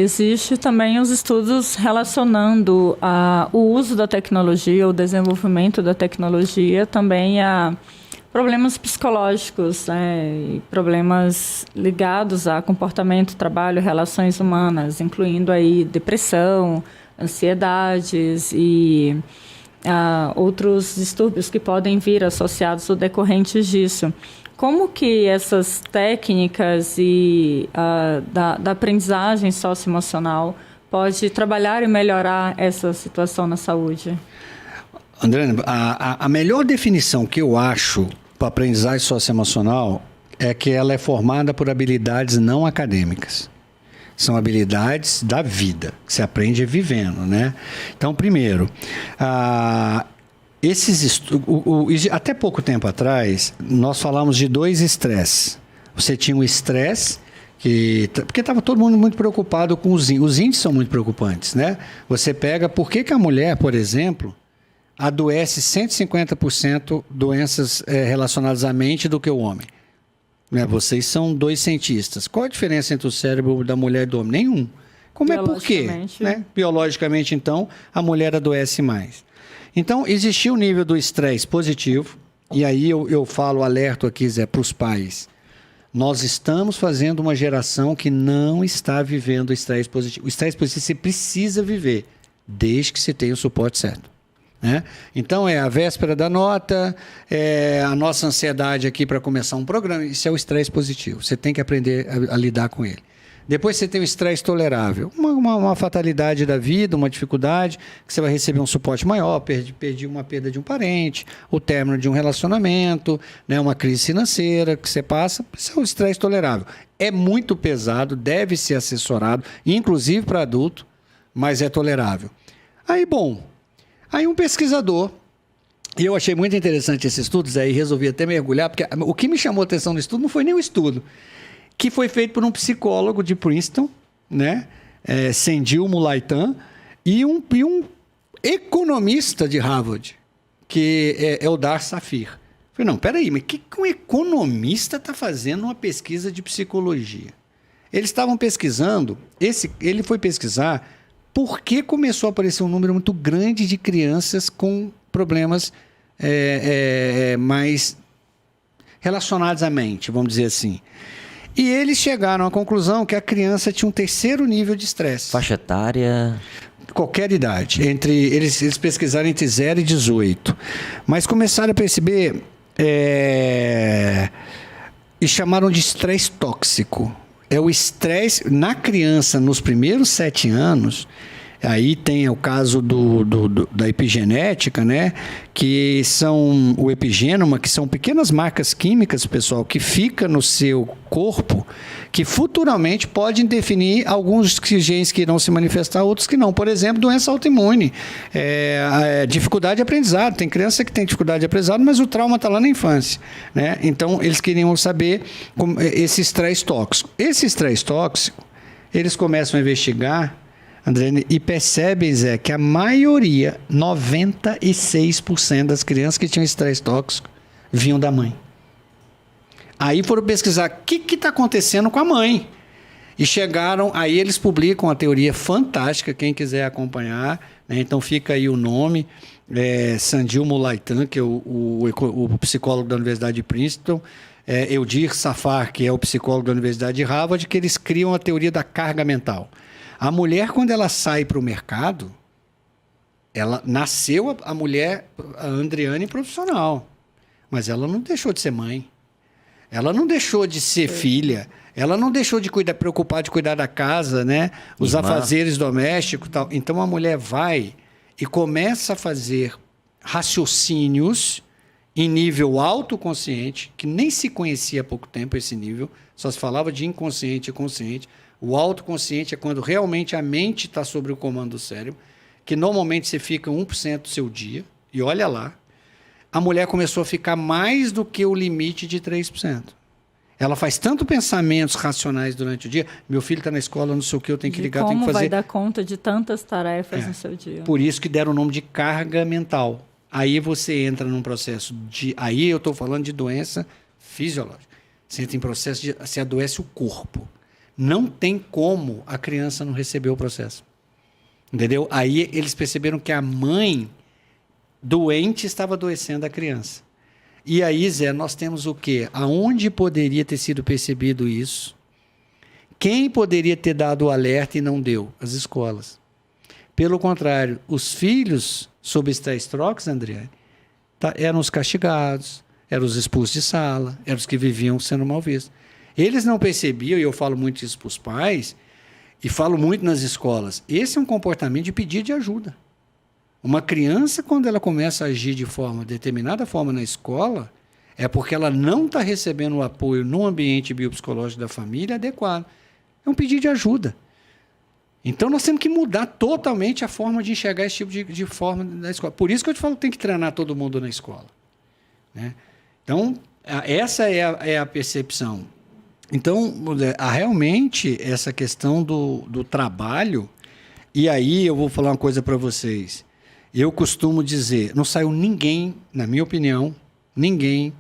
Existe também os estudos relacionando o uso da tecnologia, o desenvolvimento da tecnologia também a problemas psicológicos, né, problemas ligados a comportamento, trabalho, relações humanas, incluindo aí depressão, ansiedades e outros distúrbios que podem vir associados ou decorrentes disso. Como que essas técnicas da aprendizagem socioemocional pode trabalhar e melhorar essa situação na saúde? André, a melhor definição que eu acho para aprendizagem socioemocional é que ela é formada por habilidades não acadêmicas. São habilidades da vida, que se aprende vivendo, né? Então, primeiro, até pouco tempo atrás, nós falamos de 2 estresses. Você tinha o estresse, porque estava todo mundo muito preocupado com os índices são muito preocupantes, né? Você pega, por que a mulher, por exemplo, adoece 150% doenças relacionadas à mente do que o homem? Né? Vocês são 2 cientistas. Qual a diferença entre o cérebro da mulher e do homem? Nenhum. Como é por quê? Né? Biologicamente, então, a mulher adoece mais. Então, existia o nível do estresse positivo, e aí eu falo, alerto aqui, Zé, para os pais. Nós estamos fazendo uma geração que não está vivendo o estresse positivo. O estresse positivo você precisa viver, desde que você tenha o suporte certo. Né? Então, é a véspera da nota, é a nossa ansiedade aqui para começar um programa, isso é o estresse positivo. Você tem que aprender a lidar com ele. Depois você tem o estresse tolerável, uma fatalidade da vida, uma dificuldade, que você vai receber um suporte maior, perdi uma perda de um parente, o término de um relacionamento, né, uma crise financeira que você passa, isso é o estresse tolerável. É muito pesado, deve ser assessorado, inclusive para adulto, mas é tolerável. Aí um pesquisador, e eu achei muito interessante esses estudos, aí resolvi até mergulhar, porque o que me chamou a atenção no estudo não foi nem o estudo, que foi feito por um psicólogo de Princeton, né? Sendil Mulaitan, e um economista de Harvard, que é Eldar Safir. Falei, não, peraí, mas o que um economista está fazendo uma pesquisa de psicologia? Eles estavam pesquisando, ele foi pesquisar por que começou a aparecer um número muito grande de crianças com problemas mais relacionados à mente, vamos dizer assim. E eles chegaram à conclusão que a criança tinha um 3º nível de estresse. Faixa etária? Qualquer idade. Eles pesquisaram entre 0 e 18. Mas começaram a perceber e chamaram de estresse tóxico. É o estresse na criança nos primeiros 7 anos. Aí tem o caso da epigenética, né? Que são o epigênoma, que são pequenas marcas químicas, pessoal, que ficam no seu corpo, que futuramente podem definir alguns genes que irão se manifestar, outros que não. Por exemplo, doença autoimune, dificuldade de aprendizado. Tem criança que tem dificuldade de aprendizado, mas o trauma está lá na infância, né? Então, eles queriam saber esse estresse tóxico. Esse estresse tóxico, eles começam a investigar, André, e percebem, Zé, que a maioria, 96% das crianças que tinham estresse tóxico, vinham da mãe. Aí foram pesquisar o que está acontecendo com a mãe. E chegaram, aí eles publicam a teoria fantástica, quem quiser acompanhar, né? Então fica aí o nome, Sendil Mulaitan, que é o psicólogo da Universidade de Princeton, Eldar Safir, que é o psicólogo da Universidade de Harvard, que eles criam a teoria da carga mental. A mulher, quando ela sai para o mercado, ela nasceu a mulher, a Andriane, profissional, mas ela não deixou de ser mãe, ela não deixou de ser filha, ela não deixou de preocupar de cuidar da casa, né? Os afazeres domésticos e tal. Então a mulher vai e começa a fazer raciocínios em nível autoconsciente, que nem se conhecia há pouco tempo esse nível, só se falava de inconsciente e consciente. O autoconsciente é quando realmente a mente está sob o comando do cérebro, que normalmente você fica 1% do seu dia, e olha lá, a mulher começou a ficar mais do que o limite de 3%. Ela faz tanto pensamentos racionais durante o dia. Meu filho está na escola, não sei o que, eu tenho que ligar, eu tenho que Como fazer. vai dar conta de tantas tarefas no seu dia? Por isso que deram o nome de carga mental. Aí você entra num processo de... Aí eu estou falando de doença fisiológica. Você entra em processo de... Você adoece o corpo. Não tem como a criança não receber o processo. Entendeu? Aí eles perceberam que a mãe doente estava adoecendo a criança. E aí, Zé, nós temos o quê? Aonde poderia ter sido percebido isso? Quem poderia ter dado o alerta e não deu? As escolas. Pelo contrário, os filhos sob estresse-trox, Andriane, eram os castigados, eram os expulsos de sala, eram os que viviam sendo mal vistos. Eles não percebiam, e eu falo muito isso para os pais, e falo muito nas escolas, esse é um comportamento de pedir de ajuda. Uma criança, quando ela começa a agir de determinada forma na escola, é porque ela não está recebendo o apoio no ambiente biopsicológico da família adequado. É um pedido de ajuda. Então, nós temos que mudar totalmente a forma de enxergar esse tipo de forma na escola. Por isso que eu te falo que tem que treinar todo mundo na escola. Né? Então, essa é a percepção. Então, realmente, essa questão do trabalho... E aí, eu vou falar uma coisa para vocês. Eu costumo dizer, não saiu ninguém, na minha opinião, ninguém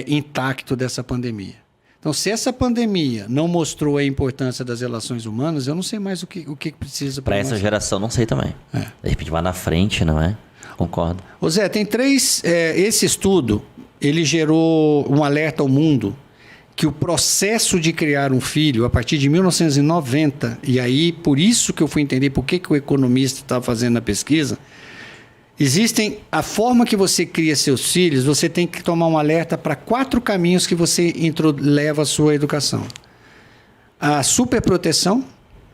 intacto dessa pandemia. Então, se essa pandemia não mostrou a importância das relações humanas, eu não sei mais o que precisa para essa geração, não sei também. De repente vai na frente, não é? Concordo. Ô Zé, tem três... esse estudo, ele gerou um alerta ao mundo que o processo de criar um filho, a partir de 1990, e aí por isso que eu fui entender por que o economista estava fazendo a pesquisa, a forma que você cria seus filhos, você tem que tomar um alerta para 4 caminhos que você leva a sua educação. A superproteção,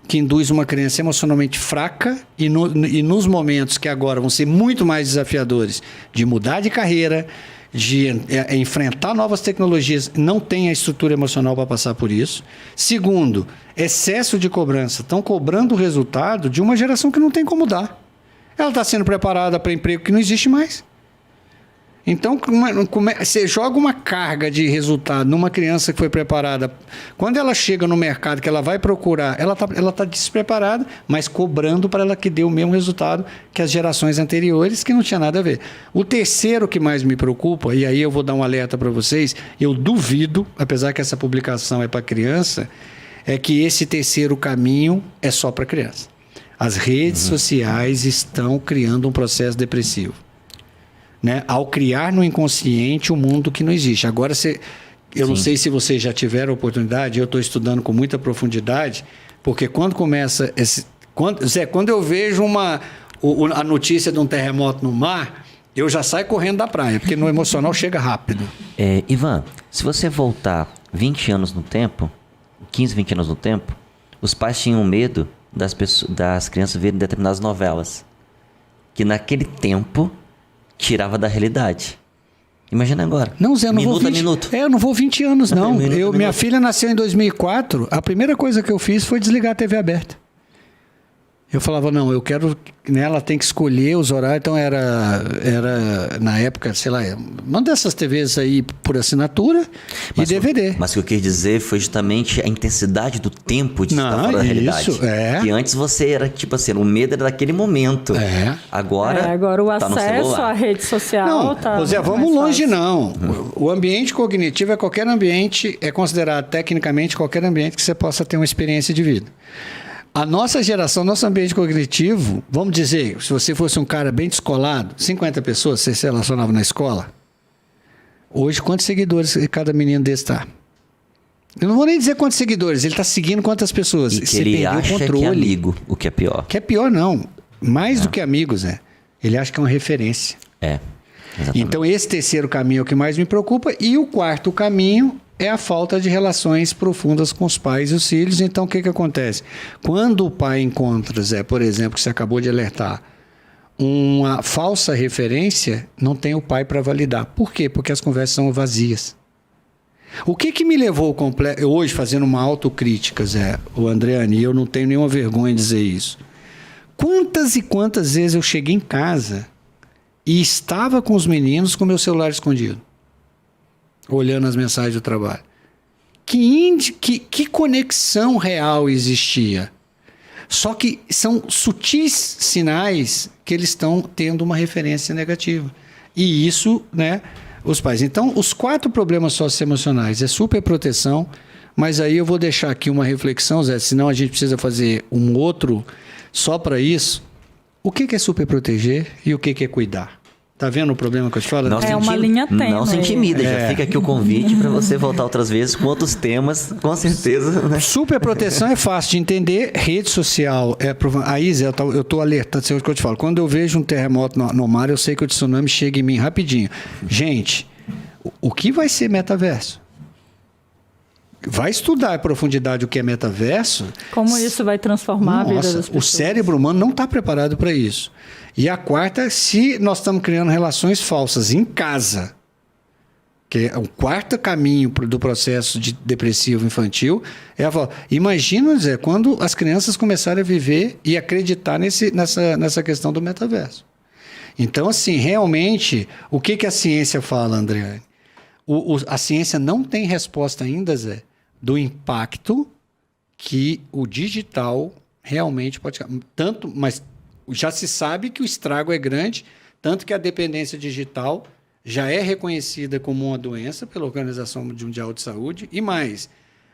que induz uma criança emocionalmente fraca e nos momentos que agora vão ser muito mais desafiadores, de mudar de carreira, de enfrentar novas tecnologias, não tem a estrutura emocional para passar por isso. Segundo, excesso de cobrança. Estão cobrando o resultado de uma geração que não tem como dar. Ela está sendo preparada para emprego que não existe mais. Então, você joga uma carga de resultado numa criança que foi preparada. Quando ela chega no mercado, que ela vai procurar, ela tá despreparada, mas cobrando para ela que dê o mesmo resultado que as gerações anteriores, que não tinha nada a ver. O terceiro que mais me preocupa, e aí eu vou dar um alerta para vocês, eu duvido, apesar que essa publicação é para criança, é que esse terceiro caminho é só para criança. As redes sociais estão criando um processo depressivo. Né? Ao criar no inconsciente um mundo que não existe. Agora, eu não sei se vocês já tiveram a oportunidade, eu estou estudando com muita profundidade, porque quando começa... Quando eu vejo a notícia de um terremoto no mar, eu já saio correndo da praia, porque no emocional chega rápido. Ivan, se você voltar 20 anos no tempo, 15, 20 anos no tempo, os pais tinham medo das crianças verem determinadas novelas, que naquele tempo tirava da realidade. Imagina agora. Não, Zé, eu não minuto vou 20, a minuto. eu não vou 20 anos, não. Minuto. Minha filha nasceu em 2004, a primeira coisa que eu fiz foi desligar a TV aberta. Eu falava, não, eu quero... Né, ela tem que escolher os horários, então era na época, sei lá, manda essas TVs aí por assinatura e DVD. Mas o que eu quis dizer foi justamente a intensidade do tempo de estar fora da realidade. Isso, Que antes você era, tipo assim, o medo era daquele momento. Agora o tá acesso à rede social não, tá Zé, vamos longe, não. O ambiente cognitivo é qualquer ambiente, é considerado tecnicamente qualquer ambiente que você possa ter uma experiência de vida. A nossa geração, nosso ambiente cognitivo, vamos dizer, se você fosse um cara bem descolado, 50 pessoas, você se relacionava na escola, hoje quantos seguidores cada menino desse está? Eu não vou nem dizer quantos seguidores, ele está seguindo quantas pessoas. E que ele acha que é amigo, o que é pior. Que é pior não, mais do que amigos, né? Ele acha que é uma referência. Exatamente. Então esse terceiro caminho é o que mais me preocupa, e o quarto caminho é a falta de relações profundas com os pais e os filhos. Então, o que acontece? Quando o pai encontra, Zé, por exemplo, que você acabou de alertar, uma falsa referência, não tem o pai para validar. Por quê? Porque as conversas são vazias. O que me levou hoje, fazendo uma autocrítica, Zé, o Andreane, e eu não tenho nenhuma vergonha de dizer isso. Quantas e quantas vezes eu cheguei em casa e estava com os meninos com meu celular escondido, olhando as mensagens do trabalho. Que conexão real existia? Só que são sutis sinais que eles estão tendo uma referência negativa. E isso, né, os pais. Então, os 4 problemas socioemocionais é superproteção, mas aí eu vou deixar aqui uma reflexão, Zé, senão a gente precisa fazer um outro só para isso. O que é superproteger e o que é cuidar? Tá vendo o problema que eu te falo? Uma linha tênue. Não se intimida, já fica aqui o convite para você voltar outras vezes com outros temas, com certeza. Né? Superproteção é fácil de entender, rede social aí, Zé, eu tô alertando, sei o que eu te falo. Quando eu vejo um terremoto no mar, eu sei que o tsunami chega em mim rapidinho. Gente, o que vai ser metaverso? Vai estudar em profundidade o que é metaverso. Como isso vai transformar a vida das pessoas. O cérebro humano não está preparado para isso. E a quarta, se nós estamos criando relações falsas em casa, que é o quarto caminho do processo de depressivo infantil, imagina, Zé, quando as crianças começarem a viver e acreditar nessa questão do metaverso. Então, assim, realmente, o que a ciência fala, Andreane? A ciência não tem resposta ainda, Zé, do impacto que o digital realmente pode... Mas já se sabe que o estrago é grande, tanto que a dependência digital já é reconhecida como uma doença pela Organização Mundial de Saúde. E mais,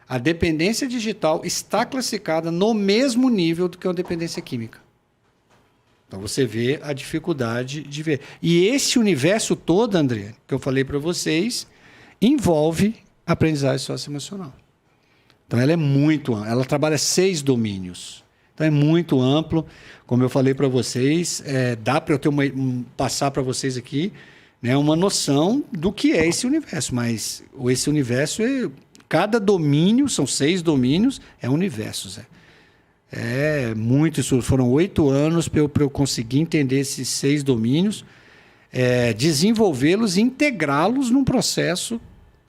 a dependência digital está classificada no mesmo nível do que a dependência química. Então você vê a dificuldade de ver. E esse universo todo, André, que eu falei para vocês, envolve aprendizagem socioemocional. Então ela trabalha 6 domínios. Então é muito amplo. Como eu falei para vocês, dá para eu passar para vocês aqui, né, uma noção do que é esse universo. Mas esse universo, cada domínio, são 6 domínios, é um universo, Zé. É muito isso. Foram 8 anos para eu conseguir entender esses 6 domínios, desenvolvê-los e integrá-los num processo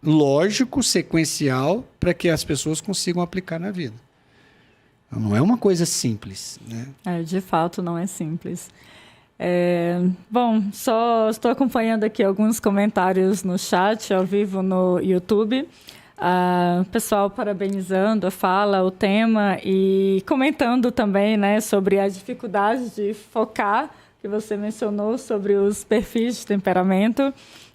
lógico, sequencial, para que as pessoas consigam aplicar na vida. Não é uma coisa simples, né? De fato, não é simples. Bom, só estou acompanhando aqui alguns comentários no chat, ao vivo no YouTube. Pessoal parabenizando a fala, o tema e comentando também, né, sobre a dificuldade de focar, que você mencionou, sobre os perfis de temperamento.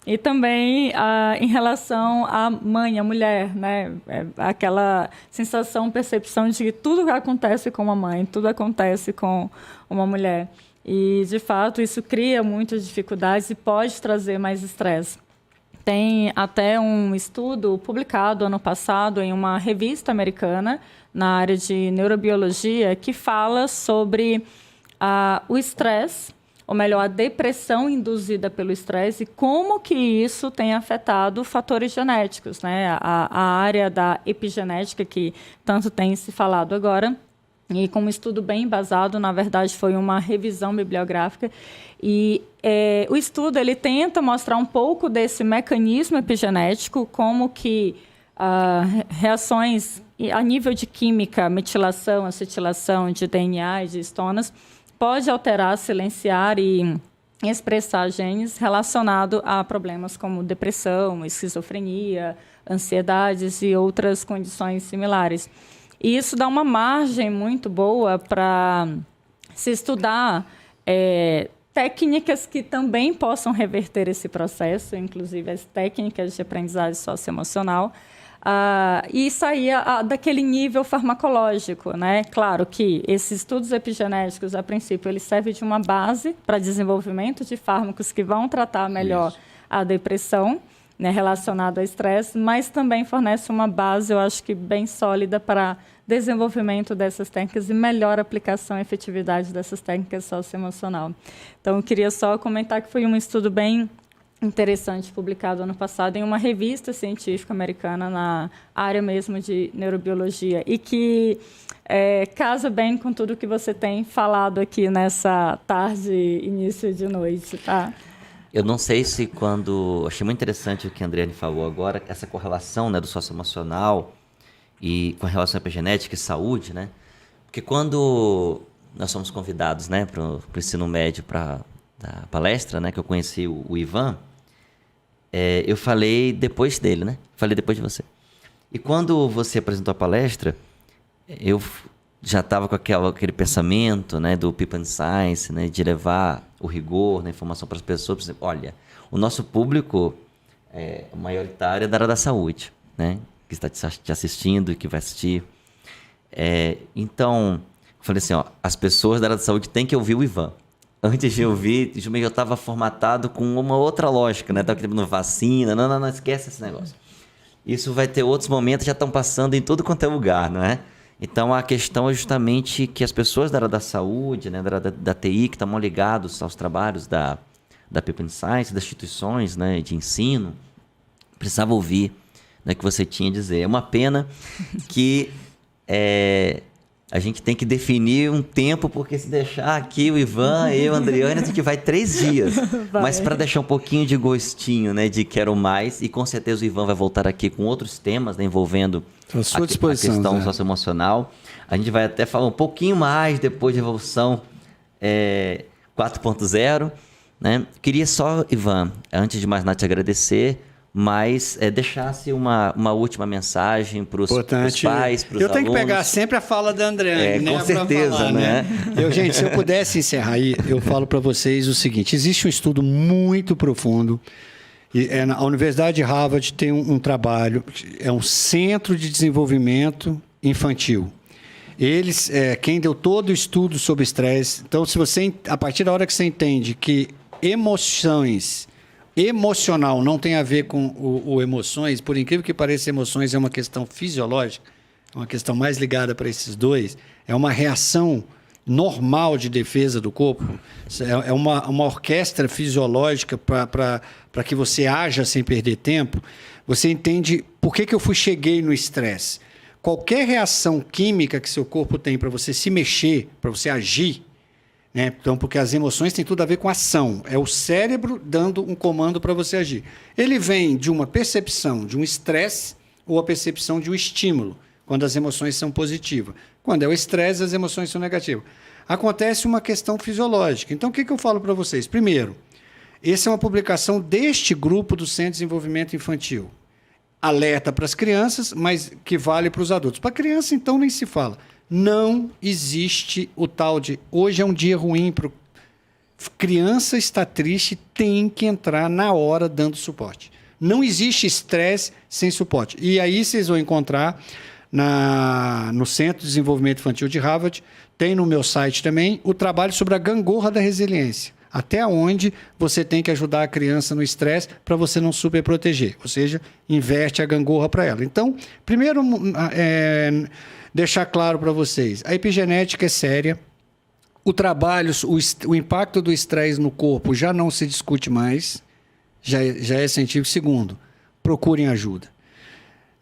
E também em relação à mãe, à mulher, né? Aquela sensação, percepção de que tudo que acontece com uma mãe, tudo acontece com uma mulher. E, de fato, isso cria muitas dificuldades e pode trazer mais estresse. Tem até um estudo publicado ano passado em uma revista americana, na área de neurobiologia, que fala sobre o estresse, ou melhor, a depressão induzida pelo estresse e como que isso tem afetado fatores genéticos, né? A área da epigenética que tanto tem se falado agora, e com um estudo bem embasado, na verdade foi uma revisão bibliográfica, e o estudo ele tenta mostrar um pouco desse mecanismo epigenético, como que reações a nível de química, metilação, acetilação de DNA e de histonas, pode alterar, silenciar e expressar genes relacionados a problemas como depressão, esquizofrenia, ansiedades e outras condições similares. E isso dá uma margem muito boa para se estudar técnicas que também possam reverter esse processo, inclusive as técnicas de aprendizagem socioemocional, e sair daquele nível farmacológico, né? Claro que esses estudos epigenéticos, a princípio, eles servem de uma base para desenvolvimento de fármacos que vão tratar melhor a depressão, né, relacionada ao estresse, mas também fornece uma base, eu acho que bem sólida para desenvolvimento dessas técnicas e melhor aplicação e efetividade dessas técnicas socioemocional. Então, eu queria só comentar que foi um estudo bem interessante, publicado ano passado em uma revista científica americana na área mesmo de neurobiologia e que casa bem com tudo que você tem falado aqui nessa tarde, início de noite, tá? Eu não sei se achei muito interessante o que a Andreane falou agora, essa correlação, né, do socioemocional e com relação à epigenética e saúde, né? Porque quando nós somos convidados, né, para o ensino médio, para a palestra, né, que eu conheci o Ivan, eu falei depois dele, né? Falei depois de você. E quando você apresentou a palestra, eu já estava com aquele pensamento, né, do People and Science, né, de levar o rigor, né, informação para as pessoas. Por exemplo, olha, o nosso público maioritário é da área da saúde, né, que está te assistindo e que vai assistir. Então, eu falei assim, ó, as pessoas da área da saúde têm que ouvir o Ivan. Antes de ouvir, eu estava formatado com uma outra lógica, né? Estava querendo vacina, não, esquece esse negócio. Isso vai ter outros momentos, já estão passando em tudo quanto é lugar, não é? Então, a questão é justamente que as pessoas da área da saúde, né, da TI, que estão ligados aos trabalhos da People and Science, das instituições, né, de ensino, precisavam ouvir, né, o que você tinha a dizer. É uma pena que a gente tem que definir um tempo, porque se deixar aqui o Ivan, eu, a Andriane, a gente vai 3 dias. Mas para deixar um pouquinho de gostinho, né, de quero mais, e com certeza o Ivan vai voltar aqui com outros temas, né, envolvendo a questão socioemocional. A gente vai até falar um pouquinho mais depois de Revolução 4.0. Né? Queria só, Ivan, antes de mais nada te agradecer, mas deixasse uma última mensagem para os pais, para os alunos. Eu tenho que pegar sempre a fala da Andriane, né? Com certeza, falar, né? Gente, se eu pudesse encerrar aí, eu falo para vocês o seguinte: existe um estudo muito profundo. A Universidade de Harvard tem um trabalho, é um centro de desenvolvimento infantil. Eles, quem deu todo o estudo sobre estresse. Então, se você, a partir da hora que você entende que emocional não tem a ver com o emoções, por incrível que pareça, emoções é uma questão fisiológica, é uma questão mais ligada para esses dois, é uma reação normal de defesa do corpo, é uma orquestra fisiológica para que você haja sem perder tempo. Você entende por que eu cheguei no estresse. Qualquer reação química que seu corpo tem para você se mexer, para você agir, né? Então, porque as emoções têm tudo a ver com ação. É o cérebro dando um comando para você agir. Ele vem de uma percepção de um estresse ou a percepção de um estímulo, quando as emoções são positivas. Quando é o estresse, as emoções são negativas. Acontece uma questão fisiológica. Então, o que eu falo para vocês? Primeiro, essa é uma publicação deste grupo do Centro de Desenvolvimento Infantil. Alerta para as crianças, mas que vale para os adultos. Para a criança, então, nem se fala. Não existe o tal de hoje é um dia ruim para criança, está triste, tem que entrar na hora dando suporte. Não existe estresse sem suporte. E aí vocês vão encontrar no Centro de Desenvolvimento Infantil de Harvard, tem no meu site também, o trabalho sobre a gangorra da resiliência. Até onde você tem que ajudar a criança no estresse para você não superproteger. Ou seja, inverte a gangorra para ela. Então, primeiro, deixar claro para vocês, a epigenética é séria, o trabalho, o impacto do estresse no corpo já não se discute mais, já é científico. Segundo, procurem ajuda.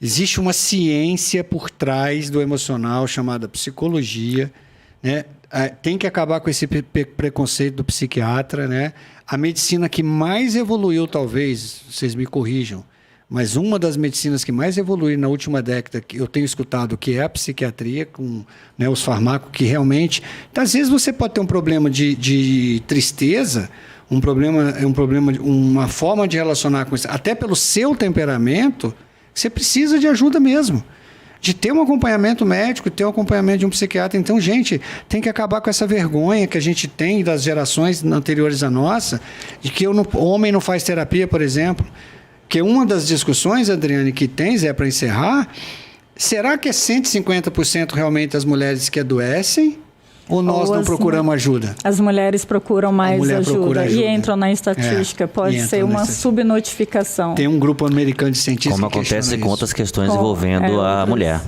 Existe uma ciência por trás do emocional chamada psicologia, né? Tem que acabar com esse preconceito do psiquiatra, né? A medicina que mais evoluiu, talvez, vocês me corrijam, mas uma das medicinas que mais evoluiu na última década, que eu tenho escutado, que é a psiquiatria, com, né, os fármacos que realmente... Então, às vezes você pode ter um problema de tristeza, uma forma de relacionar com isso, até pelo seu temperamento, você precisa de ajuda mesmo. De ter um acompanhamento médico, ter um acompanhamento de um psiquiatra. Então, gente, tem que acabar com essa vergonha que a gente tem das gerações anteriores à nossa, de que o homem não faz terapia, por exemplo. Que uma das discussões, Adriane, que tens, para encerrar, será que é 150% realmente as mulheres que adoecem? Ou nós não procuramos ajuda? As mulheres procuram mais ajuda e entram na estatística. Pode ser uma subnotificação. Tem um grupo americano de cientistas como acontece com outras questões envolvendo a mulher.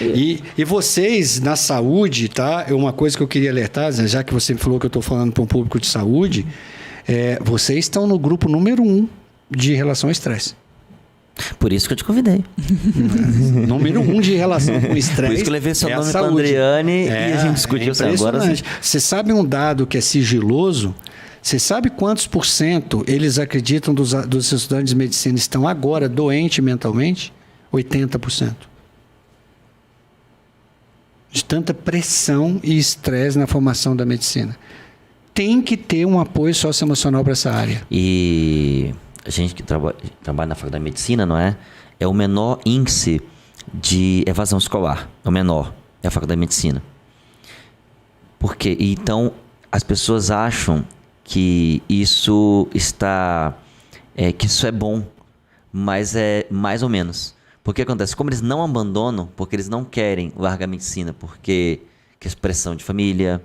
E vocês, na saúde, tá? Uma coisa que eu queria alertar, já que você falou que eu estou falando para um público de saúde, vocês estão no grupo número 1 de relação ao estresse. Por isso que eu te convidei. Número 1 de relação com o estresse. Por isso que eu levei seu nome para a Andriane e a gente discutiu isso agora. Você sabe um dado que é sigiloso? Você sabe quantos % eles acreditam dos estudantes de medicina estão agora doentes mentalmente? 80%. De tanta pressão e estresse na formação da medicina. Tem que ter um apoio socioemocional para essa área. E a gente que trabalha na faculdade de medicina, não é? É o menor índice de evasão escolar, o menor, é a faculdade de medicina. Porque então as pessoas acham que isso que isso é bom, mas é mais ou menos. Porque acontece, como eles não abandonam, porque eles não querem largar a medicina, porque que é pressão de família,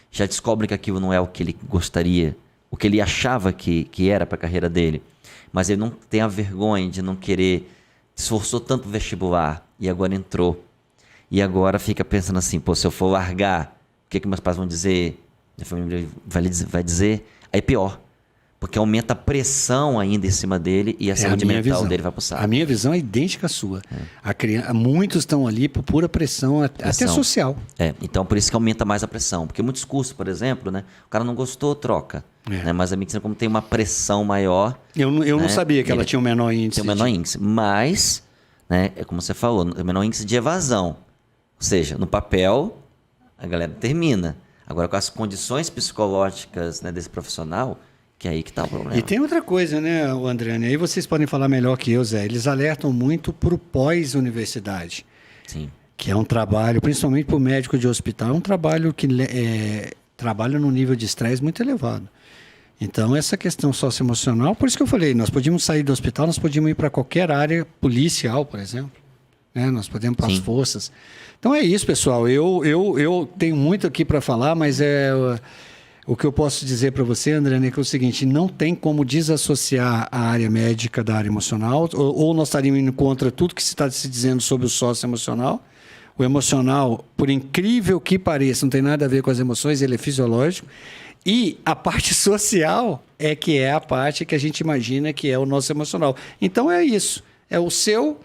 já descobrem que aquilo não é o que ele gostaria, o que ele achava que era para a carreira dele, mas ele não tem a vergonha de não querer, esforçou tanto o vestibular e agora entrou. E agora fica pensando assim, pô, se eu for largar, o que meus pais vão dizer? Minha família vai dizer? Aí pior. Porque aumenta a pressão ainda em cima dele e a saúde mental dele vai pro saco. A minha visão é idêntica à sua. Muitos estão ali por pura pressão, até social. Então por isso que aumenta mais a pressão. Porque muitos cursos, por exemplo, né, o cara não gostou, troca. Né, mas a medicina, como tem uma pressão maior... Eu não sabia que ela tinha um menor índice. Tem um menor índice. Mas, né, é como você falou, o menor índice de evasão. Ou seja, no papel, a galera termina. Agora, com as condições psicológicas, né, desse profissional... Que é aí que está o problema. E tem outra coisa, né, Andriane? Aí vocês podem falar melhor que eu, Zé. Eles alertam muito para o pós-universidade. Sim. Que é um trabalho, principalmente para o médico de hospital, é um trabalho que trabalha num nível de estresse muito elevado. Então, essa questão socioemocional, por isso que eu falei, nós podíamos sair do hospital, nós podíamos ir para qualquer área policial, por exemplo. Né? Nós podemos para as forças. Então, é isso, pessoal. Eu tenho muito aqui para falar, mas o que eu posso dizer para você, André, é que é o seguinte, não tem como desassociar a área médica da área emocional, ou nós estaríamos indo contra tudo que se está se dizendo sobre o socioemocional. O emocional, por incrível que pareça, não tem nada a ver com as emoções, ele é fisiológico. E a parte social é a parte que a gente imagina que é o nosso emocional. Então é isso, é o seu...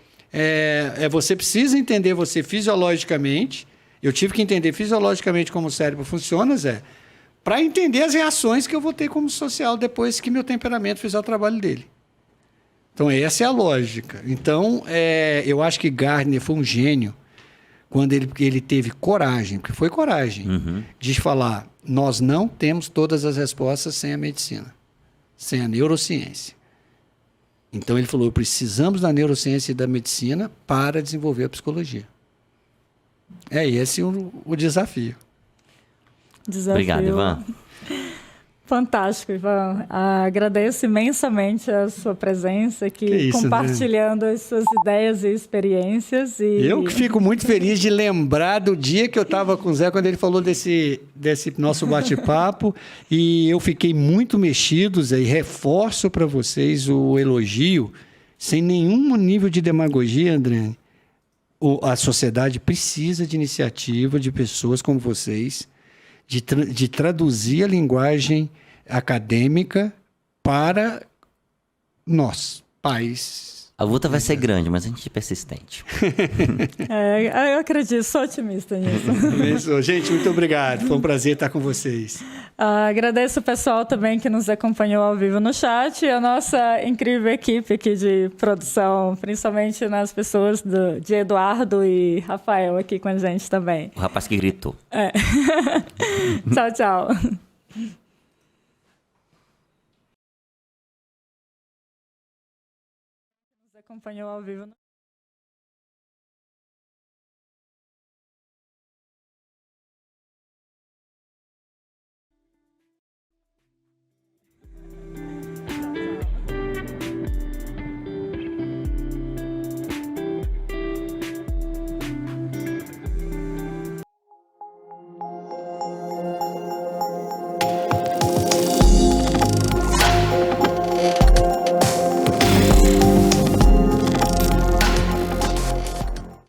você precisa entender você fisiologicamente. Eu tive que entender fisiologicamente como o cérebro funciona, Zé, para entender as reações que eu vou ter como social depois que meu temperamento fizer o trabalho dele. Então, essa é a lógica. Então, eu acho que Gardner foi um gênio quando ele teve coragem, porque foi coragem, de falar, nós não temos todas as respostas sem a medicina, sem a neurociência. Então, ele falou, precisamos da neurociência e da medicina para desenvolver a psicologia. É esse o desafio. Obrigado, Ivan. Fantástico, Ivan. Agradeço imensamente a sua presença aqui, compartilhando as suas ideias e experiências. Eu que fico muito feliz de lembrar do dia que eu estava com o Zé, quando ele falou desse nosso bate-papo, e eu fiquei muito mexido, Zé, e reforço para vocês o elogio, sem nenhum nível de demagogia, André. A sociedade precisa de iniciativa de pessoas como vocês, de traduzir a linguagem acadêmica para nós, pais. A luta vai ser grande, mas a gente é persistente. Eu acredito, sou otimista nisso. Gente, muito obrigado. Foi um prazer estar com vocês. Agradeço o pessoal também que nos acompanhou ao vivo no chat e a nossa incrível equipe aqui de produção, principalmente nas pessoas de Eduardo e Rafael aqui com a gente também. O rapaz que gritou. Tchau, tchau. Nos acompanhou ao vivo no